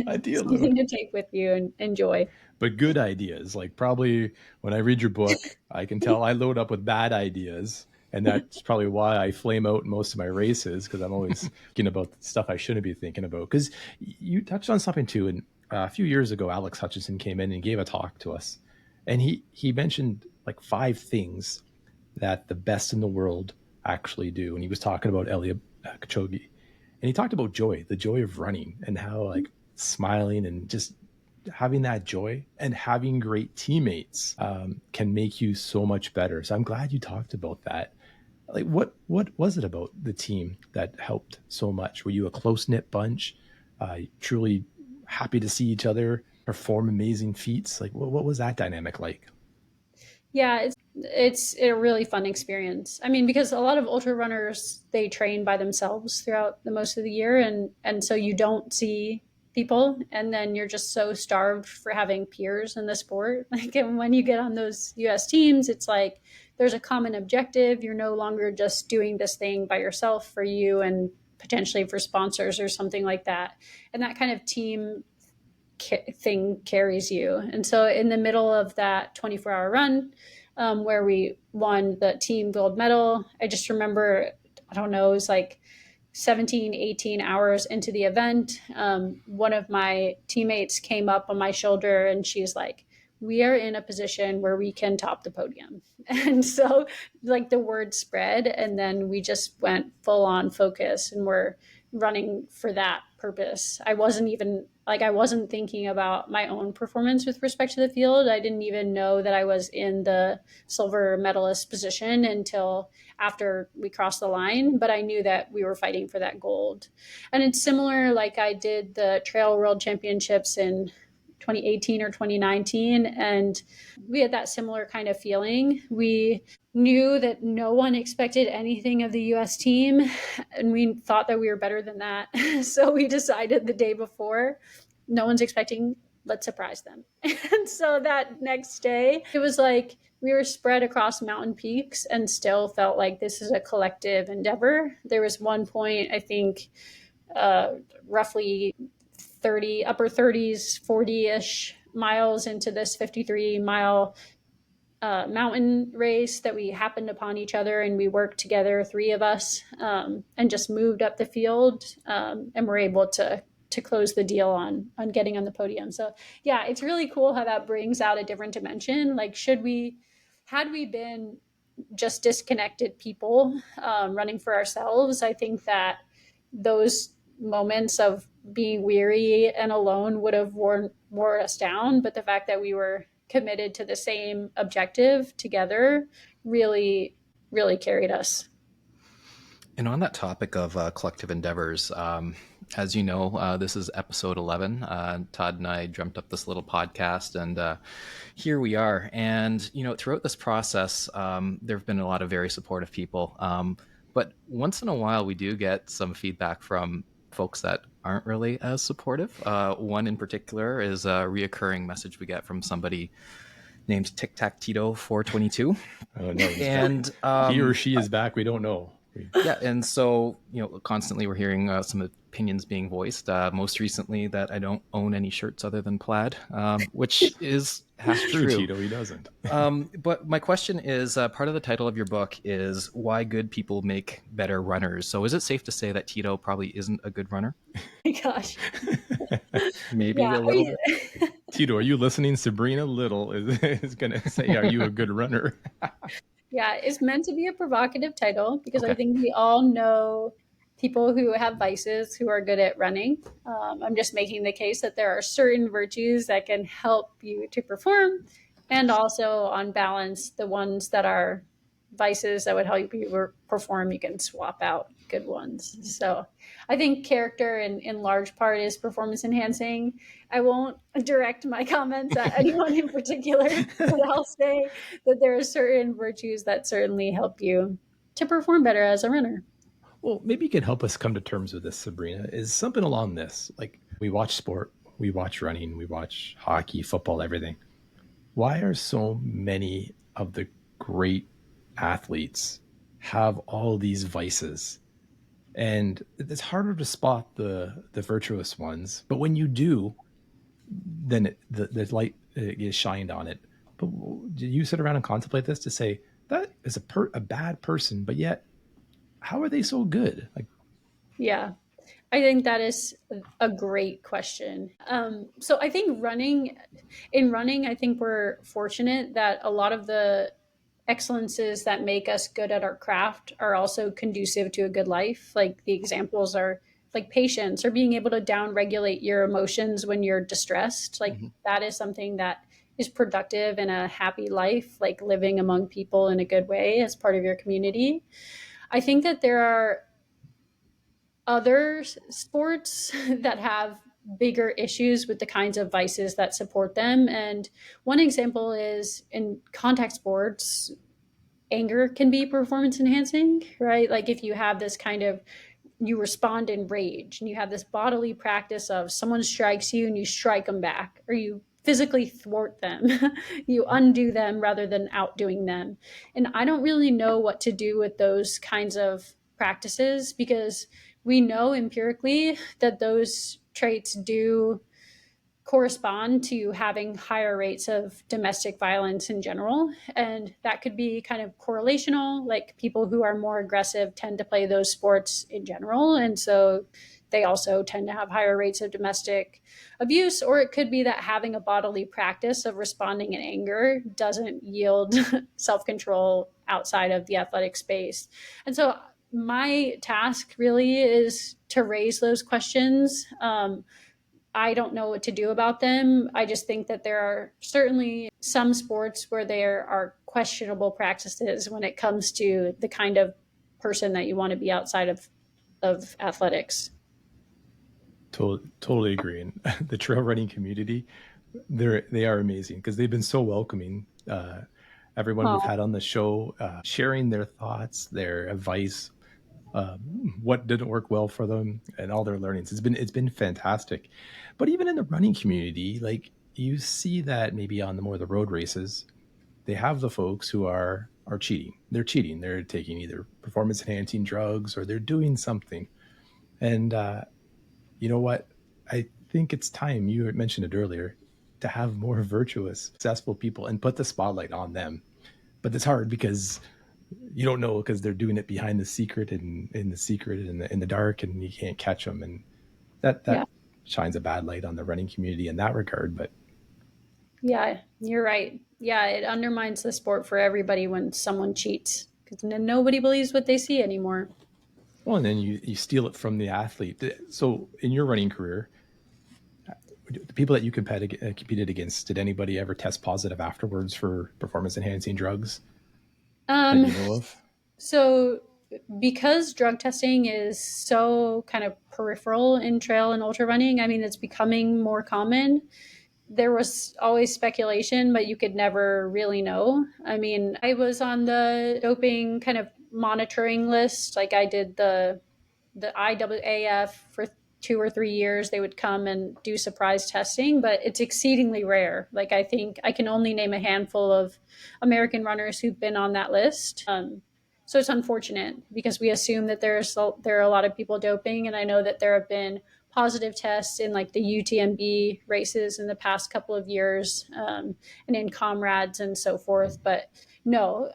Idea something load. to take with you and enjoy. But good ideas. Like, probably when I read your book, I can tell I load up with bad ideas. And that's probably why I flame out in most of my races, because I'm always thinking about stuff I shouldn't be thinking about. Because you touched on something too. And a few years ago, Alex Hutchinson came in and gave a talk to us. And he mentioned like 5 things that the best in the world actually do. And he was talking about Eliud Kipchoge. And he talked about joy, the joy of running, and how like smiling and just having that joy and having great teammates can make you so much better. So I'm glad you talked about that. Like, what was it about the team that helped so much? Were you a close-knit bunch, truly happy to see each other perform amazing feats? Like, what was that dynamic like? Yeah, it's a really fun experience. I mean, because a lot of ultra runners, they train by themselves throughout the most of the year, and so you don't see people, and then you're just so starved for having peers in the sport. Like, and when you get on those US teams, it's like there's a common objective. You're no longer just doing this thing by yourself for you and potentially for sponsors or something like that. And that kind of team thing carries you. And so in the middle of that 24-hour run, where we won the team gold medal, I just remember, I don't know, it was like 17, 18 hours into the event. One of my teammates came up on my shoulder and she's like, we are in a position where we can top the podium. And so like the word spread, and then we just went full on focus and we're running for that purpose. I wasn't thinking about my own performance with respect to the field. I didn't even know that I was in the silver medalist position until after we crossed the line, but I knew that we were fighting for that gold. And it's similar, like I did the trail world championships in 2018 or 2019, and we had that similar kind of feeling. We knew that no one expected anything of the US team, and we thought that we were better than that. So we decided the day before, no one's expecting, let's surprise them. And so that next day, it was like we were spread across mountain peaks and still felt like this is a collective endeavor. There was one point, I think, roughly upper 30s, 40-ish miles into this 53-mile mountain race that we happened upon each other, and we worked together, 3 of us, and just moved up the field, and were able to to close the deal on getting on the podium. So yeah, it's really cool how that brings out a different dimension. Like, had we been just disconnected people running for ourselves, I think that those moments of being weary and alone would have wore us down. But the fact that we were committed to the same objective together really, really carried us. And on that topic of collective endeavors, as you know, this is episode 11. Todd and I dreamt up this little podcast, and here we are. And, you know, throughout this process, there have been a lot of very supportive people. But once in a while, we do get some feedback from folks that aren't really as supportive. One in particular is a reoccurring message we get from somebody named Tic Tac Tito 422. Oh, no, and he or she is back. We don't know. Yeah, and so, you know, constantly we're hearing some opinions being voiced. Most recently, that I don't own any shirts other than plaid, which is half true. Tito, he doesn't. But my question is, part of the title of your book is "Why Good People Make Better Runners." So, is it safe to say that Tito probably isn't a good runner? Oh my gosh, maybe a little bit. Tito, are you listening? Sabrina Little is going to say, "Are you a good runner?" Yeah, it's meant to be a provocative title because Okay. I think we all know people who have vices who are good at running. I'm just making the case that there are certain virtues that can help you to perform, and also on balance, the ones that are vices that would help you perform, you can swap out good ones. So I think character in large part is performance enhancing. I won't direct my comments at anyone in particular, but I'll say that there are certain virtues that certainly help you to perform better as a runner. Well, maybe you can help us come to terms with this, Sabrina, is something along this. Like, we watch sport, we watch running, we watch hockey, football, everything. Why are so many of the great athletes have all these vices? And it's harder to spot the virtuous ones, but when you do, then the light is shined on it. But do you sit around and contemplate this to say that is a bad person, but yet how are they so good? Like, Yeah, I think that is a great question. So I think in running, I think we're fortunate that a lot of the excellences that make us good at our craft are also conducive to a good life. Like the examples are like patience or being able to down regulate your emotions when you're distressed. Like that is something that is productive in a happy life, like living among people in a good way as part of your community. I think that there are other sports that have bigger issues with the kinds of vices that support them. And one example is in contact sports, anger can be performance enhancing, right? Like if you have this kind of, you respond in rage and you have this bodily practice of someone strikes you and you strike them back, or you physically thwart them, you undo them rather than outdoing them. And I don't really know what to do with those kinds of practices because we know empirically that those traits do correspond to having higher rates of domestic violence in general. And that could be kind of correlational, like people who are more aggressive tend to play those sports in general. And so they also tend to have higher rates of domestic abuse. Or it could be that having a bodily practice of responding in anger doesn't yield self-control outside of the athletic space. And so my task really is to raise those questions. I don't know what to do about them. I just think that there are certainly some sports where there are questionable practices when it comes to the kind of person that you want to be outside of athletics. totally agree. And the trail running community, they are amazing because they've been so welcoming. Everyone we've had on the show, sharing their thoughts, their advice, what didn't work well for them, and all their learnings. It's been fantastic. But even in the running community, like you see that maybe on the road races, they have the folks who are cheating. They're cheating. They're taking either performance enhancing drugs or they're doing something. And you know what? I think it's time, you mentioned it earlier, to have more virtuous, successful people and put the spotlight on them. But it's hard because you don't know because they're doing it behind the secret and in the secret in the dark, and you can't catch them. And that Yeah. shines a bad light on the running community in that regard. But Yeah, you're right. Yeah, it undermines the sport for everybody when someone cheats because nobody believes what they see anymore. well, and then you steal it from the athlete. So in your running career, the people that you competed against, did anybody ever test positive afterwards for performance enhancing drugs that you know of? So because drug testing is so kind of peripheral in trail and ultra running, I mean, it's becoming more common. There was always speculation, but you could never really know. I mean, I was on the doping kind of monitoring list. Like I did the IAAF for 2 or 3 years. They would come and do surprise testing, but it's exceedingly rare. Like I think I can only name a handful of American runners who've been on that list. So it's unfortunate because we assume that there are a lot of people doping, and I know that there have been positive tests in like the UTMB races in the past couple of years, and in comrades and so forth. But no,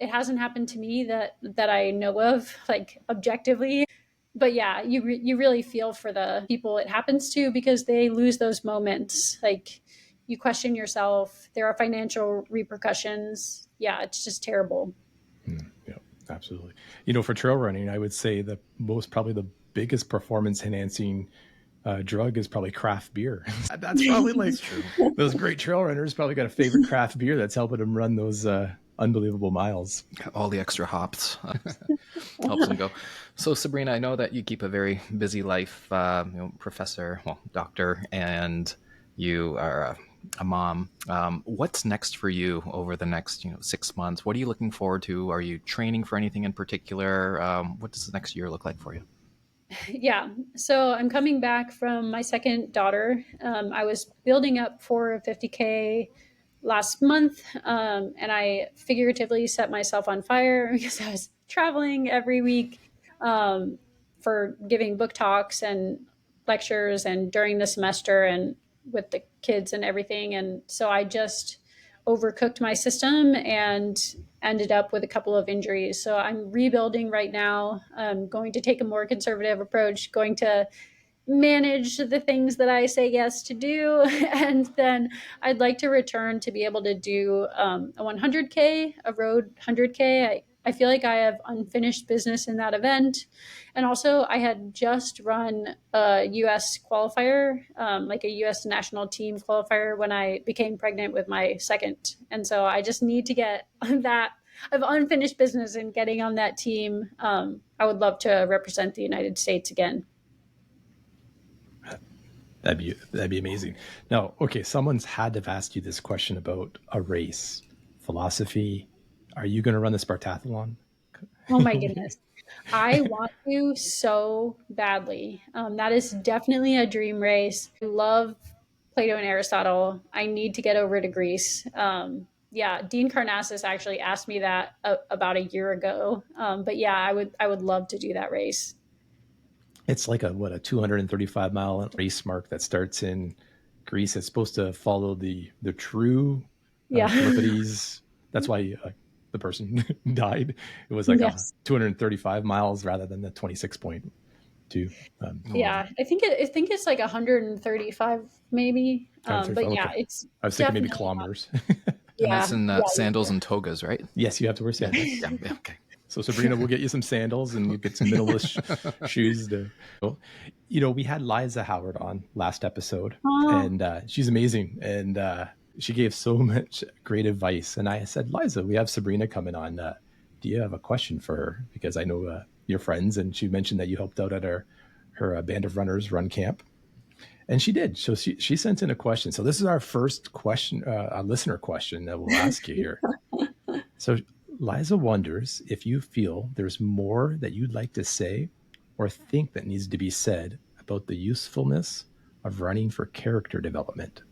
it hasn't happened to me that I know of, like objectively. But yeah, you really feel for the people it happens to because they lose those moments. Like you question yourself. There are financial repercussions. Yeah, it's just terrible. Yeah, absolutely. For trail running, I would say probably the biggest performance enhancing drug is probably craft beer. That's probably like those great trail runners probably got a favorite craft beer that's helping them run those unbelievable miles. All the extra hops helps them go. So Sabrina, I know that you keep a very busy life, professor, doctor, and you are a mom. What's next for you over the next 6 months? What are you looking forward to? Are you training for anything in particular? What does the next year look like for you? Yeah. So I'm coming back from my second daughter. I was building up for a 50K last month, and I figuratively set myself on fire because I was traveling every week for giving book talks and lectures and during the semester and with the kids and everything. And so I just overcooked my system and ended up with a couple of injuries. So I'm rebuilding right now. I'm going to take a more conservative approach, going to manage the things that I say yes to do. And then I'd like to return to be able to do a 100K, a road 100K. I feel like I have unfinished business in that event. And also, I had just run a US qualifier, like a US national team qualifier, when I became pregnant with my second. And so I just need to get that of unfinished business and getting on that team. I would love to represent the United States again. That'd be amazing. Now, okay, someone's had to have asked you this question about a race, philosophy. Are you going to run the Spartathlon? Oh my goodness. I want to so badly. That is definitely a dream race. I love Plato and Aristotle. I need to get over to Greece. Yeah, Dean Karnassus actually asked me that about a year ago. But yeah, I would love to do that race. It's like a 235-mile race mark that starts in Greece. It's supposed to follow the true Yeah. Philippides. That's why the person died. It was like Yes. 235 miles rather than the 26.2. Yeah, I think it's like 135 maybe. But yeah, Okay. it's I was thinking maybe definitely kilometers. And that's yeah. in Yeah. sandals and togas, right? Yes, you have to wear sandals. Yeah. Okay. So Sabrina, we'll get you some sandals and you get some minimalist shoes. We had Liza Howard on last episode, Oh, and she's amazing, and she gave so much great advice. And I said, Liza, we have Sabrina coming on. Do you have a question for her? Because I know you're friends, and she mentioned that you helped out at her Band of Runners run camp. And she did. So she sent in a question. So this is our first question, a listener question that we'll ask you here. So Liza wonders if you feel there's more that you'd like to say or think that needs to be said about the usefulness of running for character development.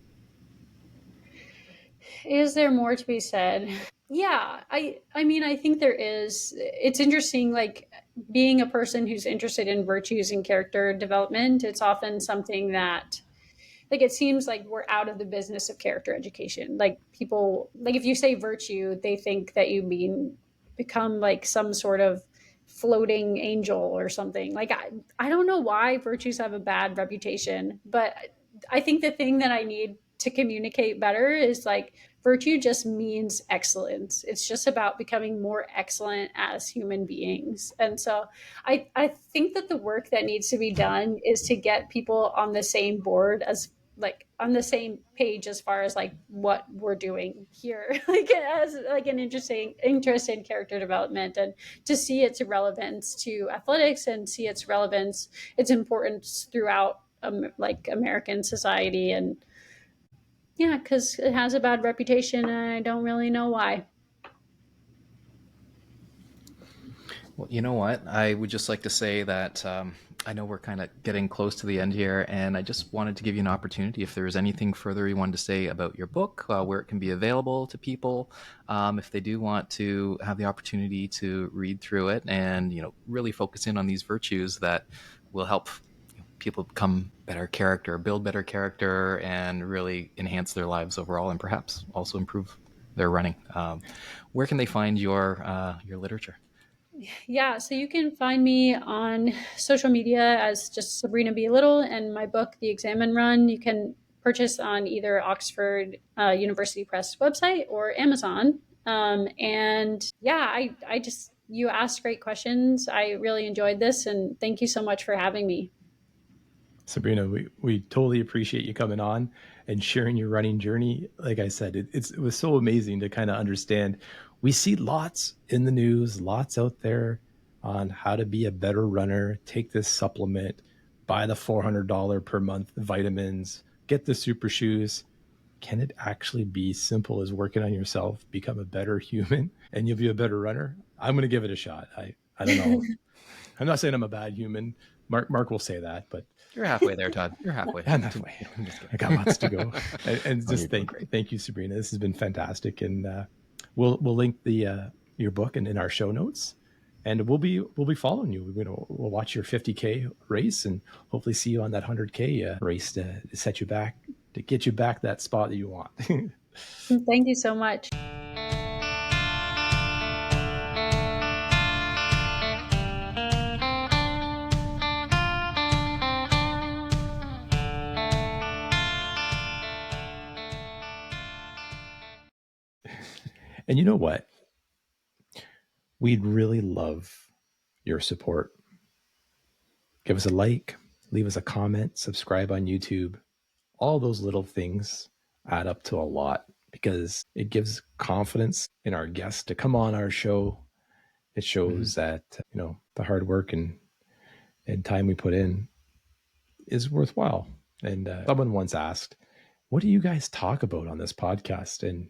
is there more to be said? Yeah, I mean, I think there is. It's interesting, like being a person who's interested in virtues and character development, it's often something that like it seems like we're out of the business of character education. Like people, like if you say virtue, they think that you mean become like some sort of floating angel or something. Like I don't know why virtues have a bad reputation, but I think the thing that I need to communicate better is like virtue just means excellence. It's just about becoming more excellent as human beings. And so I think that the work that needs to be done is to get people on the same board, as like on the same page as far as like what we're doing here, like as like an interesting interest in character development, and to see its relevance to athletics and see its relevance, its importance throughout like American society. And yeah, because it has a bad reputation and I don't really know why. Well, you know what? I would just like to say that I know we're kind of getting close to the end here, and I just wanted to give you an opportunity if there was anything further you wanted to say about your book, where it can be available to people, if they do want to have the opportunity to read through it and, you know, really focus in on these virtues that will help people become better character, build better character, and really enhance their lives overall, and perhaps also improve their running. Where can they find your literature? Yeah, so you can find me on social media as just Sabrina B Little, and my book, The Exam and Run, you can purchase on either Oxford University Press website or Amazon. And yeah, I just, you asked great questions. I really enjoyed this, and thank you so much for having me. Sabrina, we totally appreciate you coming on and sharing your running journey. Like I said, it was so amazing to kind of understand. We see lots in the news, lots out there on how to be a better runner, take this supplement, buy the $400 per month vitamins, get the super shoes. Can it actually be simple as working on yourself, become a better human, and you'll be a better runner? I'm going to give it a shot. I don't know. I'm not saying I'm a bad human. Mark will say that, but you're halfway there, Todd. You're halfway. I'm halfway. I got lots to go. And just thank you, Sabrina. This has been fantastic. And we'll link the your book in our show notes, and we'll be following you. We'll watch your 50K race and hopefully see you on that 100K race to set you back, to get you back that spot that you want. Thank you so much. And you know what? We'd really love your support. Give us a like, leave us a comment, subscribe on YouTube. All those little things add up to a lot because it gives confidence in our guests to come on our show. It shows that, you know, the hard work and time we put in is worthwhile. And someone once asked, what do you guys talk about on this podcast? And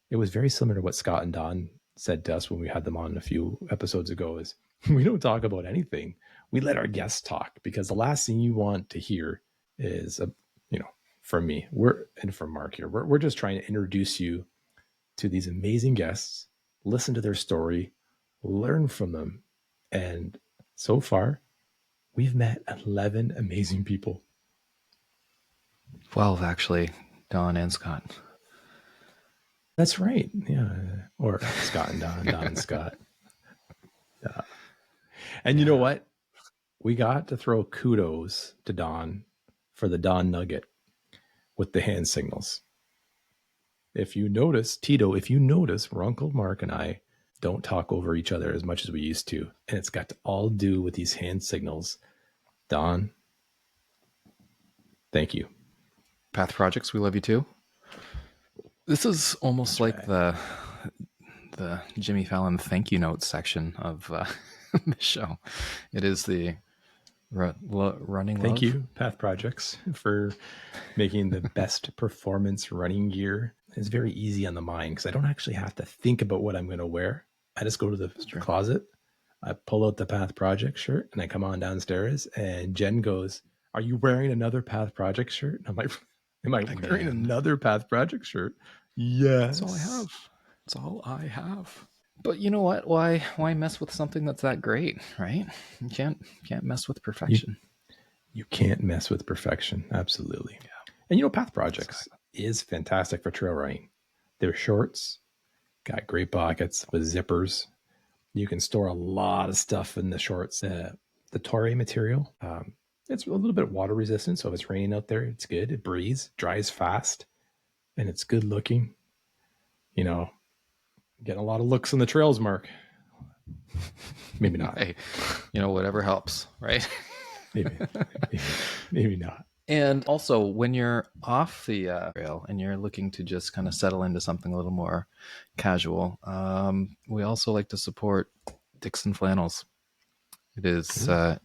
it was very similar to what Scott and Don said to us when we had them on a few episodes ago, is we don't talk about anything. We let our guests talk, because the last thing you want to hear is, you know, from me, and from Mark here, we're just trying to introduce you to these amazing guests, listen to their story, learn from them. And so far, we've met 11 amazing people. 12, actually, Don and Scott. That's right. Yeah. Or Scott and Don, Don and Scott. Yeah. And you know what? We got to throw kudos to Don for the Don Nugget with the hand signals. If you notice, Tito, Uncle Mark and I don't talk over each other as much as we used to. And it's got to all do with these hand signals. Don, thank you. Path Projects, we love you too. This is almost like the Jimmy Fallon thank you notes section of the show. It is the running. Thank you, Path Projects, for making the best performance running gear. It's very easy on the mind because I don't actually have to think about what I'm going to wear. I just go to the closet, I pull out the Path Project shirt, and I come on downstairs. And Jen goes, "Are you wearing another Path Project shirt?" And I'm like, "Am I wearing another Path Project shirt?" Yes. That's all I have. That's all I have. But you know what? Why mess with something that's that great, right? You can't mess with perfection. You can't mess with perfection. Absolutely. Yeah. And you know, Path Projects is fantastic for trail running. They're shorts, got great pockets with zippers. You can store a lot of stuff in the shorts. The Torre material, it's a little bit water resistant, so if it's raining out there, it's good. It breathes, dries fast, and it's good looking. You know, getting a lot of looks on the trails, Mark. Maybe not. Hey, you know, whatever helps, right? maybe not. And also, when you're off the trail and you're looking to just kind of settle into something a little more casual, we also like to support Dixon Flannels. It is I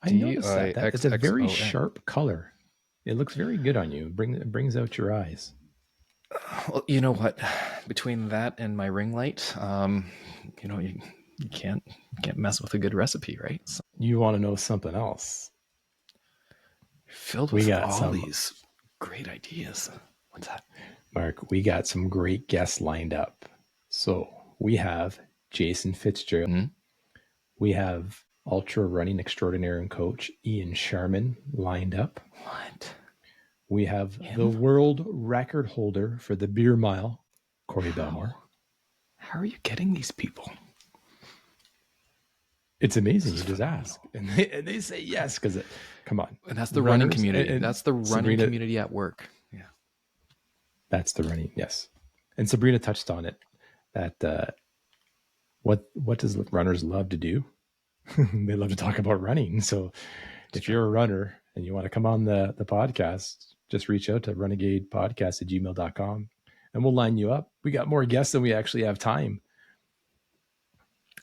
noticed that. It's a very sharp color. It looks very good on you. It brings out your eyes. Well, you know what? Between that and my ring light, you know, you can't mess with a good recipe, right? So, you want to know something else? Filled with all these great ideas. What's that? Mark, we got some great guests lined up. So we have Jason Fitzgerald. Mm-hmm. We have ultra running extraordinaire and coach Ian Sharman lined up. What? We have the world record holder for the beer mile, Corey Belmore. How are you getting these people? It's amazing. You just ask, and they say yes because come on. And that's the running community. And that's the running community at work. Yeah, that's the running. Yes, and Sabrina touched on it. That what does runners love to do? They love to talk about running. So if you're a runner and you want to come on the podcast, just reach out to runegadepodcast@gmail.com and we'll line you up. We got more guests than we actually have time.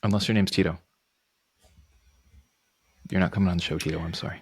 Unless your name's Tito. You're not coming on the show, Tito. I'm sorry.